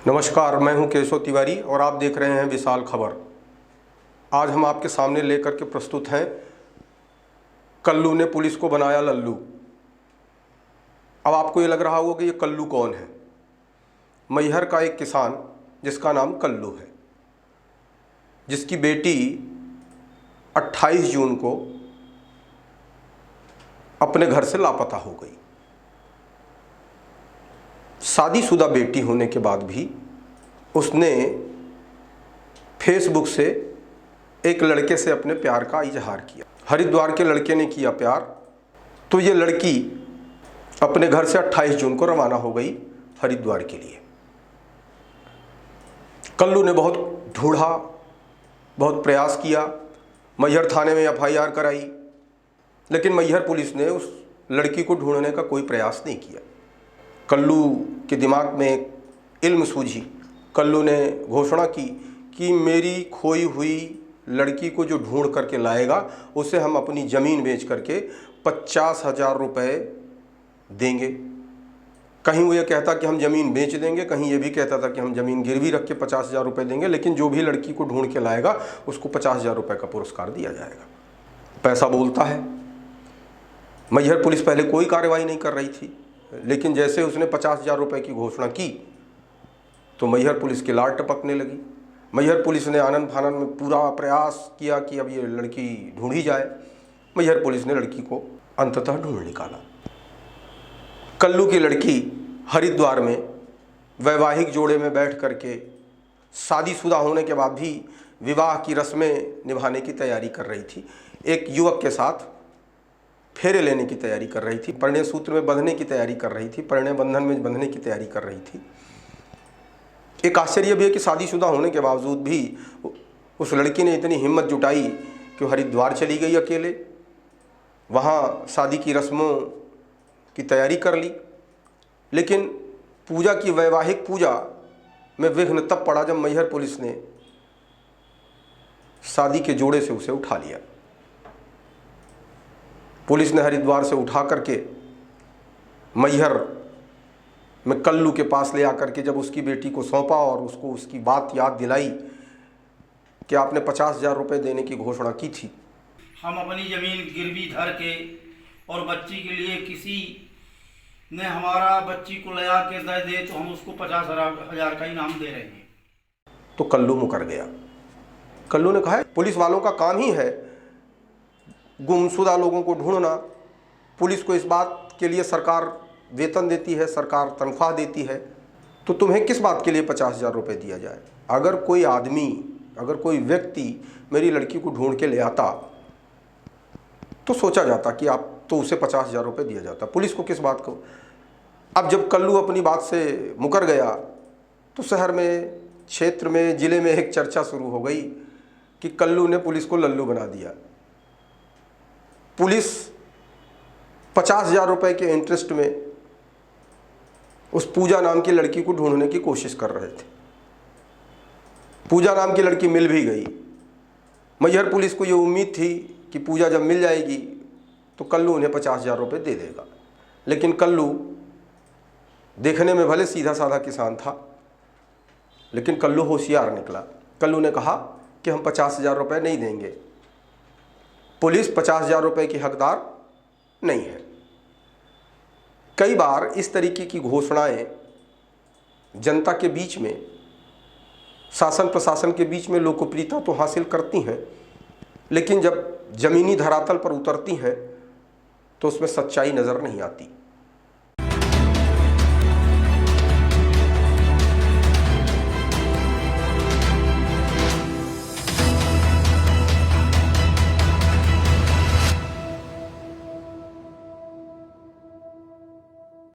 नमस्कार, मैं हूं केशव तिवारी और आप देख रहे हैं विशाल खबर। आज हम आपके सामने लेकर के प्रस्तुत हैं कल्लू ने पुलिस को बनाया लल्लू। अब आपको ये लग रहा होगा कि ये कल्लू कौन है। मैहर का एक किसान जिसका नाम कल्लू है, जिसकी बेटी 28 जून को अपने घर से लापता हो गई। शादीशुदा बेटी होने के बाद भी उसने फेसबुक से एक लड़के से अपने प्यार का इजहार किया। हरिद्वार के लड़के ने किया प्यार, तो ये लड़की अपने घर से 28 जून को रवाना हो गई हरिद्वार के लिए। कल्लू ने बहुत ढूंढा, बहुत प्रयास किया, मैहर थाने में FIR कराई, लेकिन मैहर पुलिस ने उस लड़की को ढूंढने का कोई प्रयास नहीं किया। कल्लू के दिमाग में एक इल्म सूझी। कल्लू ने घोषणा की कि मेरी खोई हुई लड़की को जो ढूंढ करके लाएगा उसे हम अपनी ज़मीन बेच करके 50,000 रुपये देंगे। कहीं वो ये कहता कि हम ज़मीन बेच देंगे, कहीं ये भी कहता था कि हम ज़मीन गिरवी रख के 50,000 रुपये देंगे, लेकिन जो भी लड़की को ढूंढ के लाएगा उसको 50,000 रुपये का पुरस्कार दिया जाएगा। पैसा बोलता है। मैहर पुलिस पहले कोई कार्रवाई नहीं कर रही थी, लेकिन जैसे उसने 50,000 रुपये की घोषणा की तो मैहर पुलिस की लाट टपकने लगी। मैहर पुलिस ने आनन फानन में पूरा प्रयास किया कि अब ये लड़की ढूंढी जाए। मैहर पुलिस ने लड़की को अंततः ढूंढ निकाला। कल्लू की लड़की हरिद्वार में वैवाहिक जोड़े में बैठ करके शादीशुदा होने के बाद भी विवाह की रस्में निभाने की तैयारी कर रही थी। एक युवक के साथ फेरे लेने की तैयारी कर रही थी, परिणय सूत्र में बंधने की तैयारी कर रही थी, परिणय बंधन में बंधने की तैयारी कर रही थी। एक आश्चर्य भी है कि शादीशुदा होने के बावजूद भी उस लड़की ने इतनी हिम्मत जुटाई कि वो हरिद्वार चली गई अकेले, वहाँ शादी की रस्मों की तैयारी कर ली। लेकिन पूजा की वैवाहिक पूजा में विघ्न तब पड़ा जब मैहर पुलिस ने शादी के जोड़े से उसे उठा लिया। पुलिस ने हरिद्वार से उठा करके मैहर में कल्लू के पास ले आकर के जब उसकी बेटी को सौंपा और उसको उसकी बात याद दिलाई कि आपने 50,000 रुपये देने की घोषणा की थी। हम अपनी ज़मीन गिरवी धर के और बच्ची के लिए किसी ने हमारा बच्ची को ले आके दे तो हम उसको 50,000 का इनाम दे रहे हैं। तो कल्लू मुकर गया। कल्लू ने कहा पुलिस वालों का काम ही है गुमशुदा लोगों को ढूंढना। पुलिस को इस बात के लिए सरकार वेतन देती है, सरकार तनख्वाह देती है, तो तुम्हें किस बात के लिए 50,000 रुपये दिया जाए। अगर कोई आदमी, अगर कोई व्यक्ति मेरी लड़की को ढूंढ के ले आता तो सोचा जाता कि आप तो उसे 50,000 रुपये दिया जाता। पुलिस को किस बात को। अब जब कल्लू अपनी बात से मुकर गया तो शहर में, क्षेत्र में, ज़िले में एक चर्चा शुरू हो गई कि कल्लू ने पुलिस को लल्लू बना दिया। पुलिस 50,000 रुपये के इंटरेस्ट में उस पूजा नाम की लड़की को ढूंढने की कोशिश कर रहे थे। पूजा नाम की लड़की मिल भी गई। मैहर पुलिस को ये उम्मीद थी कि पूजा जब मिल जाएगी तो कल्लू उन्हें 50,000 रुपये दे देगा। लेकिन कल्लू देखने में भले सीधा साधा किसान था, लेकिन कल्लू होशियार निकला। कल्लू ने कहा कि हम 50,000 रुपये नहीं देंगे, पुलिस 50,000 रुपये की हकदार नहीं है। कई बार इस तरीके की घोषणाएं जनता के बीच में, शासन प्रशासन के बीच में लोकप्रियता तो हासिल करती हैं, लेकिन जब ज़मीनी धरातल पर उतरती हैं तो उसमें सच्चाई नज़र नहीं आती।